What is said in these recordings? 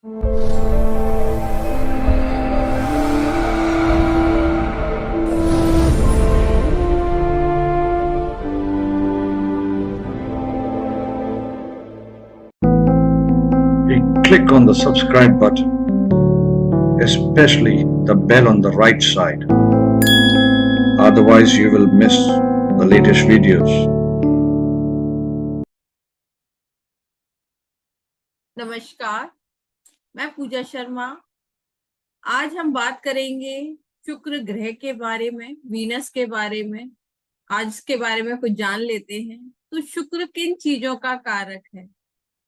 Click on the subscribe button, especially the bell on the right side. Otherwise, you will miss the latest videos. नमस्कार, मैं पूजा शर्मा। आज हम बात करेंगे शुक्र ग्रह के बारे में, वीनस के बारे में। आज इसके बारे में कुछ जान लेते हैं। तो शुक्र किन चीजों का कारक है?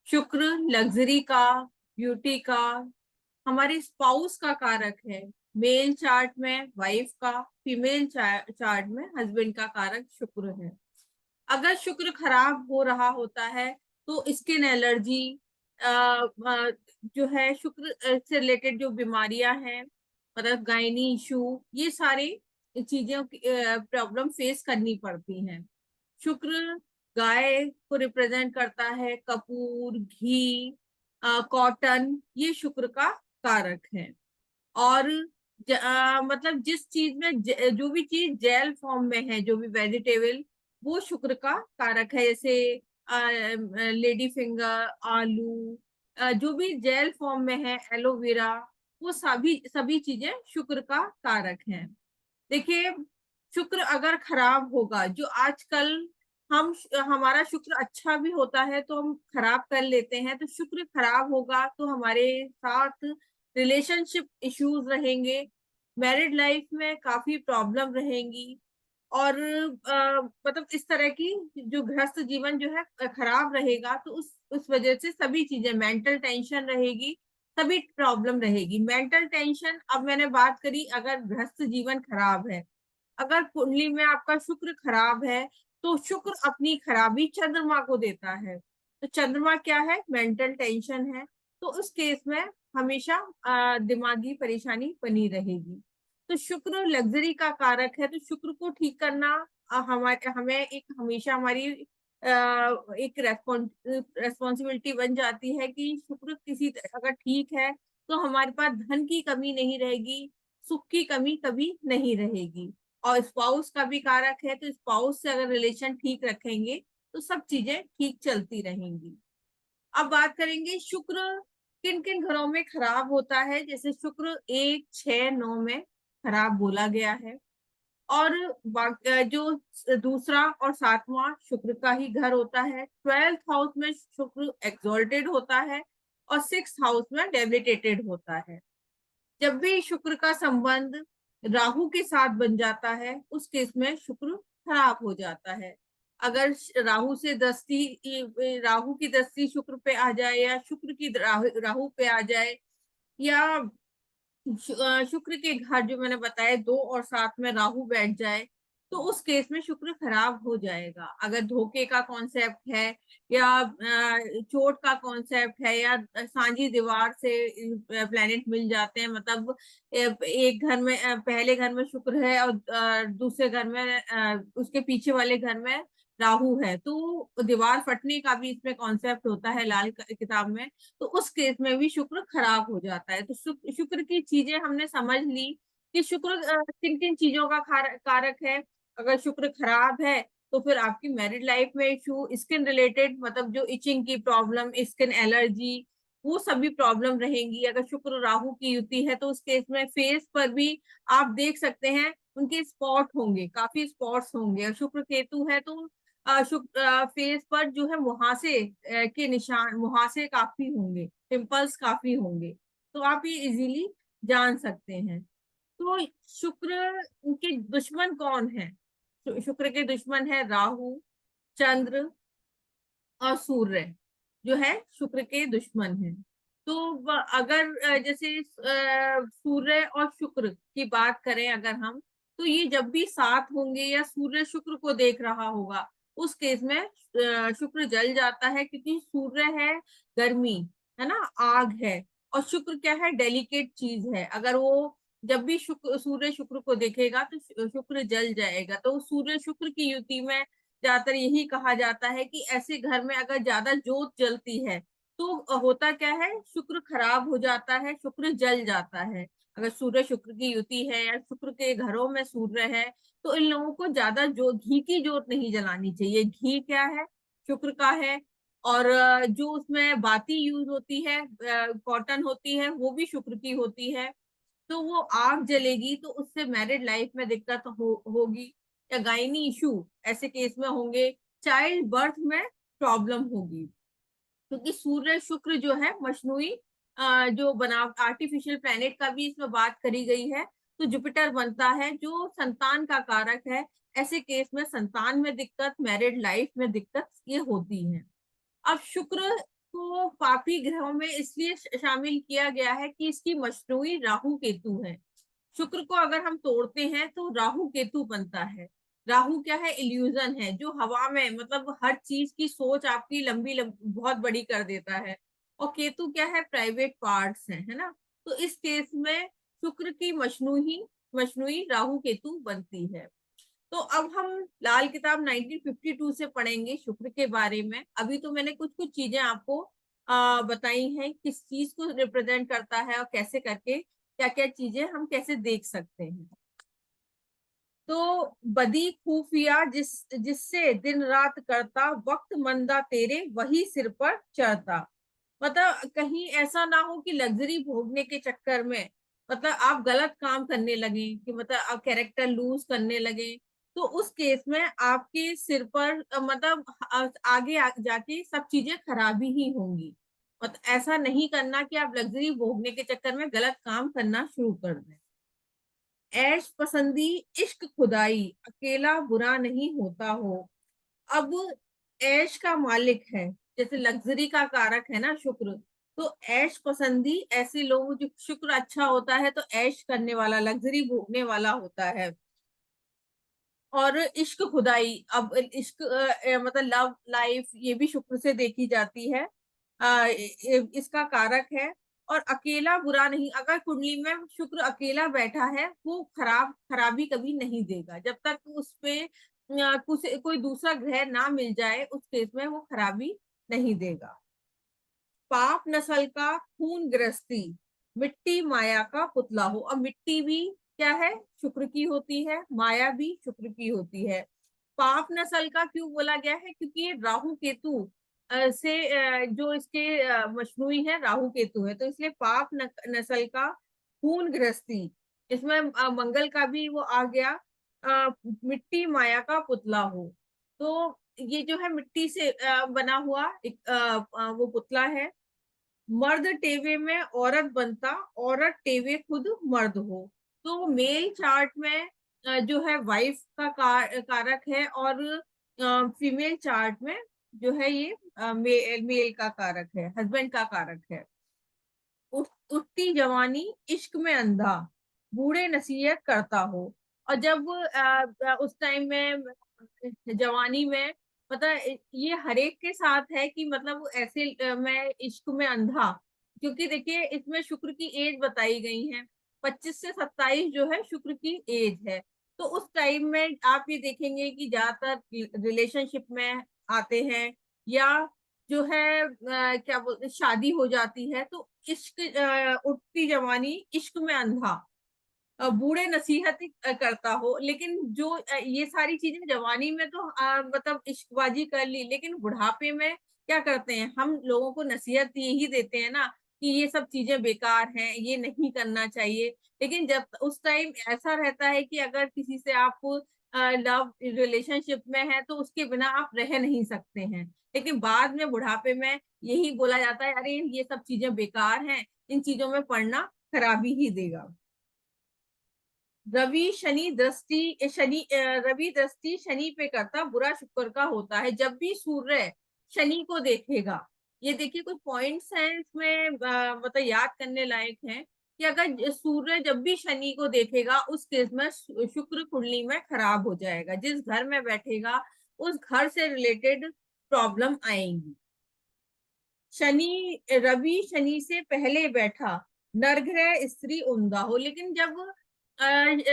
शुक्र लग्जरी का, ब्यूटी का, हमारे स्पाउस का कारक है। मेल चार्ट में वाइफ का, फीमेल चार्ट में हस्बैंड का कारक शुक्र है। अगर शुक्र खराब हो रहा होता है तो स्किन एलर्जी, जो है शुक्र से रिलेटेड जो बीमारियां हैं, मतलब गायनी इशू, ये सारी चीजों की प्रॉब्लम फेस करनी पड़ती हैं। शुक्र गाय को रिप्रेजेंट करता है। कपूर, घी, कॉटन, ये शुक्र का कारक है। और मतलब जिस चीज में जो भी चीज जेल फॉर्म में है, जो भी वेजिटेबल, वो शुक्र का कारक है। जैसे लेडी फिंगर, आलू, जो भी जेल फॉर्म में है, एलोवेरा, वो सभी चीजें शुक्र का कारक हैं। देखिए, शुक्र अगर खराब होगा, जो आजकल हम हमारा शुक्र अच्छा भी होता है तो हम खराब कर लेते हैं, तो शुक्र खराब होगा तो हमारे साथ रिलेशनशिप इश्यूज रहेंगे, मैरिड लाइफ में काफी प्रॉब्लम रहेंगी। और मतलब इस तरह की जो गृहस्थ जीवन जो है खराब रहेगा, तो उस वजह से सभी चीजें, मेंटल टेंशन रहेगी, सभी प्रॉब्लम रहेगी। मेंटल टेंशन, अब मैंने बात करी अगर गृहस्थ जीवन खराब है। अगर कुंडली में आपका शुक्र खराब है तो शुक्र अपनी खराबी चंद्रमा को देता है। तो चंद्रमा क्या है? मेंटल टेंशन है। तो उस केस में हमेशा दिमागी परेशानी बनी रहेगी। तो शुक्र लग्जरी का कारक है, तो शुक्र को ठीक करना हमारे हमें एक हमेशा हमारी एक रेस्पॉन्सिबिलिटी बन जाती है कि शुक्र किसी अगर ठीक है तो हमारे पास धन की कमी नहीं रहेगी, सुख की कमी कभी नहीं रहेगी। और स्पाउस का भी कारक है, तो स्पाउस से अगर रिलेशन ठीक रखेंगे तो सब चीजें ठीक चलती रहेंगी। अब बात करेंगे शुक्र किन किन घरों में खराब होता है। जैसे शुक्र 1, 6, 9 में खराब बोला गया है। और जो दूसरा और सातवां शुक्र का ही घर होता है। 12th हाउस में शुक्र एक्सॉल्टेड होता है और 6th हाउस में डेबिलिटेटेड होता है। जब भी शुक्र का संबंध राहु के साथ बन जाता है, उस केस में शुक्र खराब हो जाता है। अगर राहु से दृष्टि, राहु की दृष्टि शुक्र पे आ जाए, या शुक्र की राहु पे आ जाए, या शुक्र के घर जो मैंने बताया 2 और 7 में राहु बैठ जाए, तो उस केस में शुक्र खराब हो जाएगा। अगर धोखे का कॉन्सेप्ट है, या चोट का कॉन्सेप्ट है, या सांझी दीवार से प्लेनेट मिल जाते हैं, मतलब एक घर में पहले घर में शुक्र है और दूसरे घर में उसके पीछे वाले घर में राहु है, तो दीवार फटने का भी इसमें कॉन्सेप्ट होता है लाल किताब में। तो उस केस में भी शुक्र खराब हो जाता है। तो शुक्र की चीजें हमने समझ ली कि शुक्र किन किन चीजों का कारक है। अगर शुक्र खराब है तो फिर आपकी मैरिड लाइफ में इशू, स्किन रिलेटेड, मतलब जो इचिंग की प्रॉब्लम, स्किन एलर्जी, वो सभी प्रॉब्लम रहेंगी। अगर शुक्र राहु की युति है तो उस केस में फेस पर भी आप देख सकते हैं उनके स्पॉट होंगे, काफी स्पॉट्स होंगे। और शुक्र केतु है तो शुक्र फेस पर जो है मुहासे के निशान, मुहासे काफी होंगे, पिंपल्स काफी होंगे। तो आप ये इजीली जान सकते हैं। तो शुक्र के दुश्मन कौन है? शुक्र के दुश्मन है राहु, चंद्र और सूर्य, जो है शुक्र के दुश्मन है। तो अगर जैसे सूर्य और शुक्र की बात करें अगर हम, तो ये जब भी साथ होंगे या सूर्य शुक्र को देख रहा होगा, उस केस में शुक्र जल जाता है, क्योंकि सूर्य है गर्मी, है ना, आग है। और शुक्र क्या है? डेलिकेट चीज है। अगर वो जब भी सूर्य शुक्र को देखेगा तो शुक्र जल जाएगा। तो सूर्य शुक्र की युति में ज्यादातर यही कहा जाता है कि ऐसे घर में अगर ज्यादा जोत जलती है तो होता क्या है, शुक्र खराब हो जाता है, शुक्र जल जाता है। अगर सूर्य शुक्र की युति है या शुक्र के घरों में सूर्य है, तो इन लोगों को ज्यादा जो घी की जोत नहीं जलानी चाहिए। घी क्या है, शुक्र का है। और जो उसमें बाती यूज होती है, कॉटन होती है, वो भी शुक्र की होती है। तो वो आग जलेगी तो उससे मैरिड लाइफ में दिक्कत होगी, या गायनी इशू ऐसे केस में होंगे, चाइल्ड बर्थ में प्रॉब्लम होगी। क्योंकि सूर्य शुक्र जो है मशनूई जो बना आर्टिफिशियल प्लेनेट का भी इसमें बात करी गई है, तो जुपिटर बनता है जो संतान का कारक है। ऐसे केस में संतान में दिक्कत, मैरिड लाइफ में दिक्कत ये होती है। अब शुक्र को पापी ग्रहों में इसलिए शामिल किया गया है कि इसकी मशनूई राहु केतु है। शुक्र को अगर हम तोड़ते हैं तो राहु केतु बनता है। राहु क्या है, इल्यूजन है, जो हवा में मतलब हर चीज की सोच आपकी बहुत बड़ी कर देता है। और केतु क्या है, प्राइवेट पार्ट्स है ना। तो इस केस में शुक्र की मशनूई राहु केतु बनती है। तो अब हम लाल किताब 1952 से पढ़ेंगे शुक्र के बारे में। अभी तो मैंने कुछ कुछ चीजें आपको बताई हैं, किस चीज को रिप्रेजेंट करता है और कैसे करके क्या क्या चीजें हम कैसे देख सकते हैं। तो बदी खुफिया जिससे दिन रात करता, वक्त मंदा तेरे वही सिर पर चढ़ता। मतलब कहीं ऐसा ना हो कि लग्जरी भोगने के चक्कर में मतलब आप गलत काम करने लगे, कि मतलब आप कैरेक्टर लूज करने लगे। तो उस केस में आपके सिर पर मतलब आगे जाके सब चीजें खराबी ही होंगी। मतलब ऐसा नहीं करना कि आप लग्जरी भोगने के चक्कर में गलत काम करना शुरू कर दें। ऐश पसंदी इश्क खुदाई, अकेला बुरा नहीं होता हो। अब ऐश का मालिक है, जैसे लग्जरी का कारक है ना शुक्र, तो ऐश पसंदी ऐसे लोग, जो शुक्र अच्छा होता है तो ऐश करने वाला, लग्जरी भोगने वाला होता है। और इश्क खुदाई, अब इश्क मतलब लव लाइफ ये भी शुक्र से देखी जाती है, इसका कारक है। और अकेला बुरा नहीं, अगर कुंडली में शुक्र अकेला बैठा है वो खराबी कभी नहीं देगा, जब तक उस पे कोई दूसरा ग्रह ना मिल जाए उस केस में वो खराबी नहीं देगा। पाप नस्ल का खून गृहस्थी, मिट्टी माया का पुतला हो। अब मिट्टी भी क्या है, शुक्र की होती है, माया भी शुक्र की होती है। पाप नस्ल का क्यों बोला गया है, क्योंकि ये राहु केतु से जो इसके मशनूई है राहु केतु है, तो इसलिए पाप नस्ल का खून गृहस्थी, इसमें मंगल का भी वो आ गया। मिट्टी माया का पुतला हो, तो ये जो है मिट्टी से बना हुआ एक वो पुतला है। मर्द टेवे में औरत बनता, औरत टेवे खुद मर्द हो। तो मेल चार्ट में जो है वाइफ का कारक है, और फीमेल चार्ट में जो है ये मेल का कारक है, हस्बैंड का कारक है। उठती जवानी इश्क में अंधा, बूढ़े नसीहत करता हो। और जब उस टाइम में जवानी में मतलब ये हरेक के साथ है कि मतलब ऐसे मैं इश्क में अंधा, क्योंकि देखिए इसमें शुक्र की एज बताई गई है, 25 से 27 जो है शुक्र की एज है। तो उस टाइम में आप ये देखेंगे कि ज्यादातर रिलेशनशिप में आते हैं, या जो है क्या बोलते शादी हो जाती है, तो इश्क उठती जवानी इश्क में अंधा, बूढ़े नसीहत करता हो। लेकिन जो ये सारी चीजें जवानी में तो मतलब इश्कबाजी कर ली, लेकिन बुढ़ापे में क्या करते हैं, हम लोगों को नसीहत यही देते हैं ना कि ये सब चीजें बेकार हैं, ये नहीं करना चाहिए। लेकिन जब उस टाइम ऐसा रहता है कि अगर किसी से आप लव रिलेशनशिप में है तो उसके बिना आप रह नहीं सकते हैं। लेकिन बाद में बुढ़ापे में यही बोला जाता है, अरे ये सब चीजें बेकार हैं, इन चीजों में पढ़ना खराबी ही देगा। रवि दृष्टि शनि पे करता, बुरा शुक्र का होता है। जब भी सूर्य शनि को देखेगा, ये देखिए कुछ पॉइंट्स हैं इसमें मतलब याद करने लायक हैं, कि अगर सूर्य जब भी शनि को देखेगा उस केस में शुक्र कुंडली में खराब हो जाएगा, जिस घर में बैठेगा उस घर से रिलेटेड प्रॉब्लम आएंगी। रवि शनि से पहले बैठा, नरग्रह स्त्री उमदा हो। लेकिन जब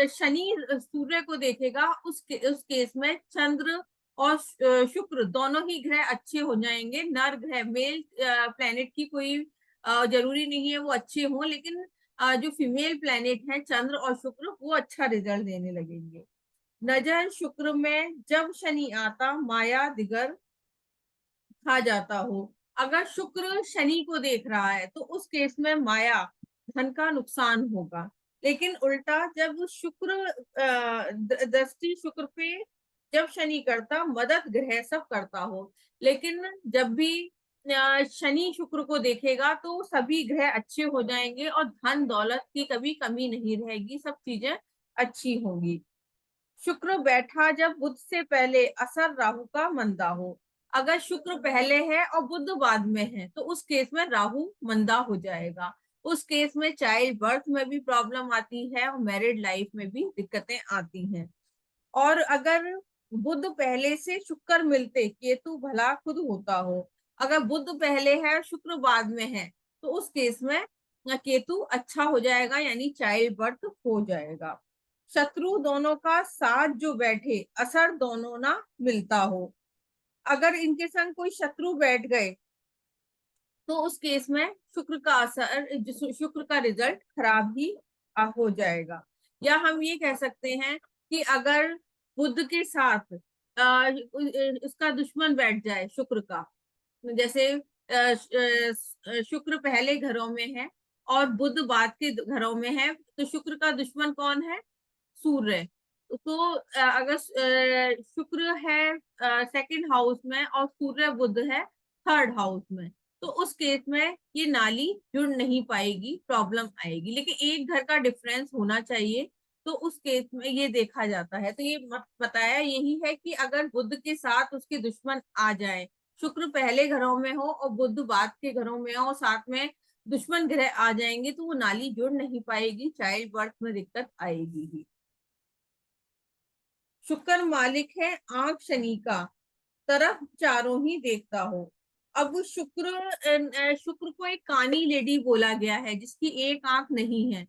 शनि सूर्य को देखेगा उस केस में चंद्र और शुक्र, दोनों ही ग्रह अच्छे हो जाएंगे। नर ग्रह, मेल प्लेनेट की कोई जरूरी नहीं है वो अच्छे हों, लेकिन जो फीमेल प्लेनेट है चंद्र और शुक्र, वो अच्छा रिजल्ट देने लगेंगे। नजर शुक्र में जब शनि आता, माया दिगर खा जाता हो। अगर शुक्र शनि को देख रहा है तो उस केस में माया धन का नुकसान होगा। लेकिन उल्टा जब शुक्र दृष्टि शुक्र पे जब शनि करता, मदद ग्रह सब करता हो। लेकिन जब भी शनि शुक्र को देखेगा तो सभी ग्रह अच्छे हो जाएंगे और धन दौलत की कभी कमी नहीं रहेगी, सब चीजें अच्छी होंगी। शुक्र बैठा जब बुध से पहले, असर राहु का मंदा हो। अगर शुक्र पहले है और बुध बाद में है तो उस केस में राहु मंदा हो जाएगा। उस केस में चाइल्ड बर्थ में भी प्रॉब्लम आती है और मैरिड लाइफ में भी दिक्कतें आती हैं। और अगर बुध पहले से शुक्र मिलते, केतु भला खुद होता हो। अगर बुध पहले है शुक्र बाद में है तो उस केस में केतु अच्छा हो जाएगा, यानी चाइल्ड बर्थ हो जाएगा। शत्रु दोनों का साथ जो बैठे, असर दोनों ना मिलता हो। अगर इनके संग कोई शत्रु बैठ गए तो उस केस में शुक्र का असर, शुक्र का रिजल्ट खराब ही हो जाएगा। या हम ये कह सकते हैं कि अगर बुध के साथ उसका दुश्मन बैठ जाए शुक्र का, जैसे शुक्र पहले घरों में है और बुध बाद के घरों में है, तो शुक्र का दुश्मन कौन है? सूर्य। तो अगर शुक्र है सेकंड हाउस में और सूर्य बुध है थर्ड हाउस में, तो उस केस में ये नाली जुड़ नहीं पाएगी, प्रॉब्लम आएगी। लेकिन एक घर का डिफरेंस होना चाहिए, तो उस केस में ये देखा जाता है। तो ये बताया यही है कि अगर बुध के साथ उसके दुश्मन आ जाए, शुक्र पहले घरों में हो और बुध बाद के घरों में हो और साथ में दुश्मन ग्रह आ जाएंगे, तो वो नाली जुड़ नहीं पाएगी, चाइल्ड बर्थ में दिक्कत आएगी ही। शुक्र मालिक है आंख शनि का, तरफ चारों ही देखता हो। अब शुक्र को एक कानी लेडी बोला गया है जिसकी एक आंख नहीं है।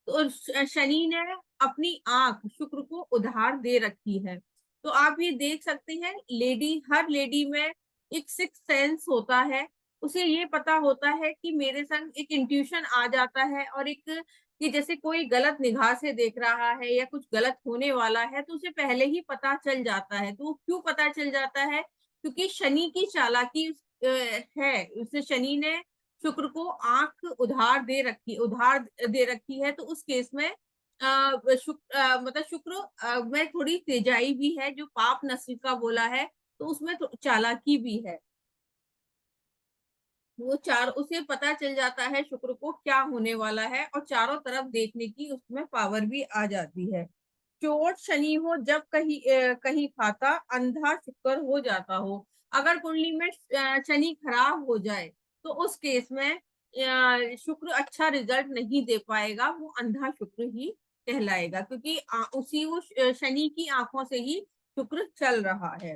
तो शनि ने अपनी आंख शुक्र को उधार दे रखी है। तो आप ये देख सकते हैं, लेडी, हर लेडी में एक सिक्स सेंस होता है। उसे ये पता होता है कि मेरे संग एक इंट्यूशन आ जाता है, और एक कि जैसे कोई गलत निगाह से देख रहा है या कुछ गलत होने वाला है तो उसे पहले ही पता चल जाता है। तो क्यों पता चल जाता है? क्योंकि शनि की चालाकी है। उसे शनि ने शुक्र को आंख उधार दे रखी है। तो उस केस में मतलब शुक्र में थोड़ी तेजाई भी है, जो पाप नस्ल का बोला है, तो उसमें चालाकी भी है। उसे पता चल जाता है शुक्र को क्या होने वाला है, और चारों तरफ देखने की उसमें पावर भी आ जाती है। चोट शनि हो जब कहीं खाता, अंधा शुक्र हो जाता हो। अगर कुंडली में शनि खराब हो जाए तो उस केस में शुक्र अच्छा रिजल्ट नहीं दे पाएगा, वो अंधा शुक्र ही कहलाएगा, क्योंकि उसी वो शनि की आंखों से ही शुक्र चल रहा है।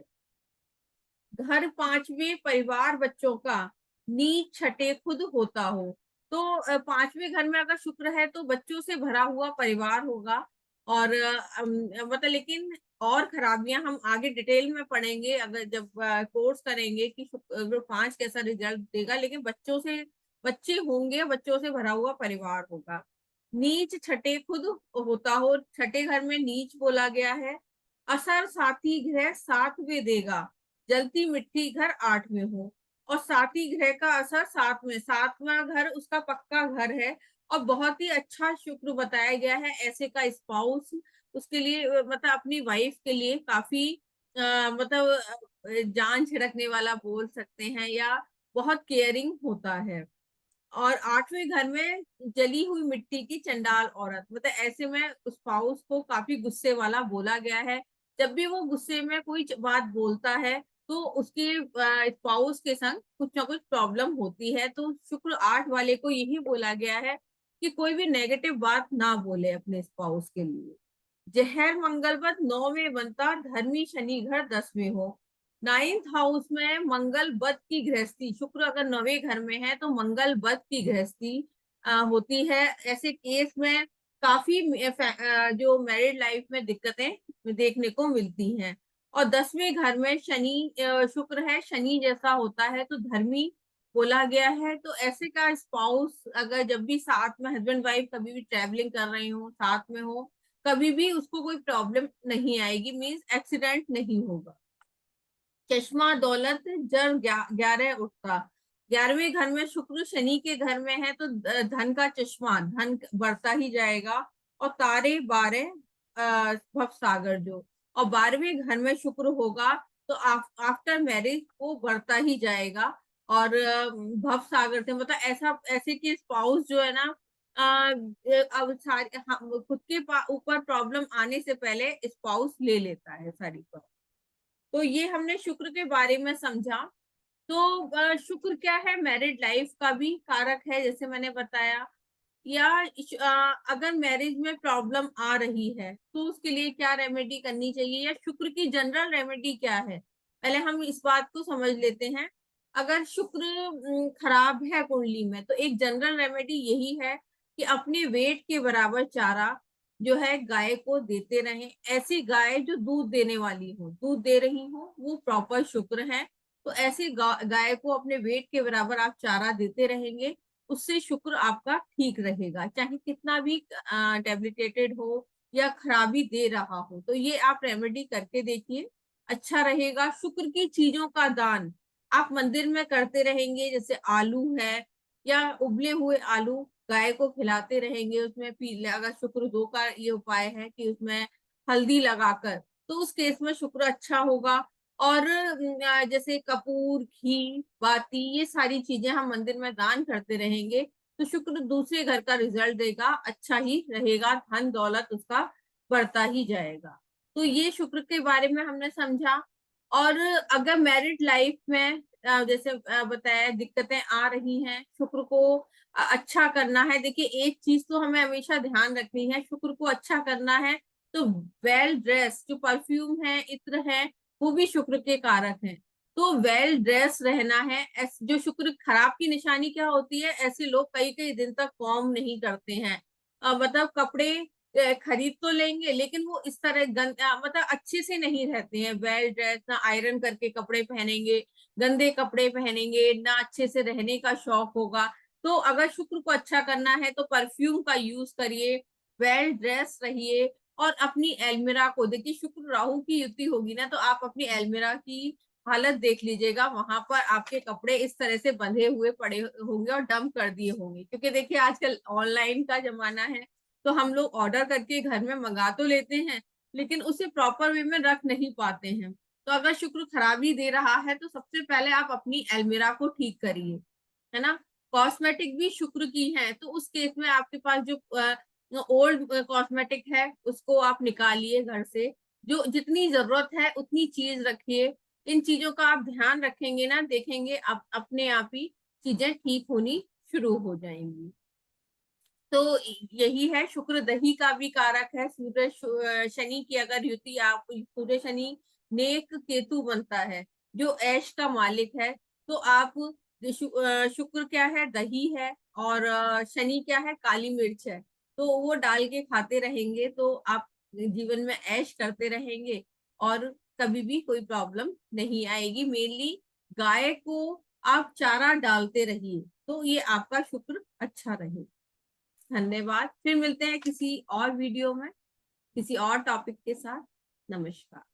घर पांचवे, परिवार बच्चों का, नीच छठे खुद होता हो। तो पांचवें घर में अगर शुक्र है तो बच्चों से भरा हुआ परिवार होगा। और मतलब लेकिन और खराबियां हम आगे डिटेल में पढ़ेंगे, अगर जब कोर्स करेंगे कि शुक्र 5 कैसा रिजल्ट देगा। लेकिन बच्चे होंगे, बच्चों से भरा हुआ परिवार होगा। नीच छठे खुद होता हो, छठे घर में नीच बोला गया है। असर साथी ग्रह सातवें देगा, जलती मिट्टी घर आठवें हो। और साथी ग्रह का असर साथ में, सातवां घर उसका पक्का घर है। और बहुत ही अच्छा शुक्र बताया गया है ऐसे का स्पाउस, उसके लिए मतलब अपनी वाइफ के लिए काफी मतलब जान छिड़कने वाला बोल सकते हैं, या बहुत केयरिंग होता है। और आठवें घर में जली हुई मिट्टी की चंडाल औरत, मतलब ऐसे में स्पाउस को काफी गुस्से वाला बोला गया है। जब भी वो गुस्से में कोई बात बोलता है तो उसके स्पाउस के संग कुछ ना कुछ प्रॉब्लम होती है। तो शुक्र 8 वाले को यही बोला गया है कि कोई भी नेगेटिव बात ना बोले अपने स्पाउस के लिए। जहर मंगलवत 9 में बनता, धर्मी शनि घर 10वें हो। 9th हाउस में मंगल बद की गृहस्थी, शुक्र अगर 9वें घर में है तो मंगल बद की गृहस्थी होती है। ऐसे केस में काफी जो मैरिड लाइफ में दिक्कतें देखने को मिलती हैं। और 10वें घर में शनि शुक्र है, शनि जैसा होता है तो धर्मी बोला गया है। तो ऐसे का स्पाउस अगर जब भी साथ में हस्बैंड वाइफ कभी भी ट्रैवलिंग कर रहे हो, साथ में हो, कभी भी उसको कोई प्रॉब्लम नहीं आएगी, मीन्स एक्सीडेंट नहीं होगा। चश्मा दौलत जर 11 उठता, 11वें घर में शुक्र शनि के घर में है तो धन का चश्मा, धन बढ़ता ही जाएगा। और तारे 12 भव सागर जो, और 12वें घर में शुक्र होगा तो आफ्टर मैरिज वो बढ़ता ही जाएगा। और भव सागर से मतलब ऐसा ऐसे कि स्पाउस जो है ना, अब सारे खुद के ऊपर प्रॉब्लम आने से पहले स्पाउस ले लेता है सारी पर। तो ये हमने शुक्र के बारे में समझा। तो शुक्र क्या है, मैरिड लाइफ का भी कारक है जैसे मैंने बताया। या अगर मैरिज में प्रॉब्लम आ रही है तो उसके लिए क्या रेमेडी करनी चाहिए, या शुक्र की जनरल रेमेडी क्या है, पहले हम इस बात को समझ लेते हैं। अगर शुक्र खराब है कुंडली में तो एक जनरल रेमेडी यही है कि अपने वेट के बराबर चारा जो है गाय को देते रहें। ऐसी गाय जो दूध देने वाली हो, दूध दे रही हो, वो प्रॉपर शुक्र है। तो ऐसी गाय को अपने वेट के बराबर आप चारा देते रहेंगे, उससे शुक्र आपका ठीक रहेगा, चाहे कितना भी डेबिलिटेटेड हो या खराबी दे रहा हो। तो ये आप रेमेडी करके देखिए, अच्छा रहेगा। शुक्र की चीजों का दान आप मंदिर में करते रहेंगे, जैसे आलू है या उबले हुए आलू गाय को खिलाते रहेंगे, उसमें पीले, अगर शुक्र 2 का ये उपाय है कि उसमें हल्दी लगाकर, तो उस केस में शुक्र अच्छा होगा। और जैसे कपूर, घी, बाती, ये सारी चीजें हम मंदिर में दान करते रहेंगे तो शुक्र दूसरे घर का रिजल्ट देगा, अच्छा ही रहेगा, धन दौलत उसका बढ़ता ही जाएगा। तो ये शुक्र के बारे में हमने समझा। और अगर मैरिड लाइफ में जैसे बताया दिक्कतें आ रही हैं, शुक्र को अच्छा करना है। देखिए एक चीज तो हमें हमेशा ध्यान रखनी है, शुक्र को अच्छा करना है तो वेल ड्रेस, जो परफ्यूम है, इत्र है, वो भी शुक्र के कारक हैं। तो वेल ड्रेस रहना है। जो शुक्र खराब की निशानी क्या होती है, ऐसे लोग कई कई दिन तक कॉम नहीं करते हैं। मतलब कपड़े खरीद तो लेंगे लेकिन वो इस तरह मतलब अच्छे से नहीं रहते हैं। वेल ड्रेस ना आयरन करके कपड़े पहनेंगे, गंदे कपड़े पहनेंगे ना, अच्छे से रहने का शौक होगा। तो अगर शुक्र को अच्छा करना है तो परफ्यूम का यूज करिए, वेल ड्रेस रहिए। और अपनी एलमिरा को देखिए, शुक्र राहु की युति होगी ना, तो आप अपनी एलमिरा की हालत देख लीजिएगा, वहां पर आपके कपड़े इस तरह से बंधे हुए पड़े होंगे और डंप कर दिए होंगे। क्योंकि देखिए आजकल ऑनलाइन का जमाना है, तो हम लोग ऑर्डर करके घर में मंगा तो लेते हैं लेकिन उसे प्रॉपर वे में रख नहीं पाते हैं। तो अगर शुक्र खराबी दे रहा है तो सबसे पहले आप अपनी एलमिरा को ठीक करिए, है ना। कॉस्मेटिक भी शुक्र की है, तो उस केस में आपके पास जो ओल्ड कॉस्मेटिक है उसको आप निकालिए घर से, जो जितनी जरूरत है उतनी चीज रखिए। इन चीजों का आप ध्यान रखेंगे ना, देखेंगे आप अपने आप ही चीजें ठीक होनी शुरू हो जाएंगी। तो यही है, शुक्र दही का भी कारक है। सूर्य शनि की अगर युति, आप सूर्य शनि नेक केतु बनता है जो ऐश का मालिक है। तो आप शुक्र क्या है, दही है, और शनि क्या है, काली मिर्च है। तो वो डाल के खाते रहेंगे तो आप जीवन में ऐश करते रहेंगे और कभी भी कोई प्रॉब्लम नहीं आएगी। मेनली गाय को आप चारा डालते रहिए तो ये आपका शुक्र अच्छा रहेगा। धन्यवाद। फिर मिलते हैं किसी और वीडियो में किसी और टॉपिक के साथ। नमस्कार।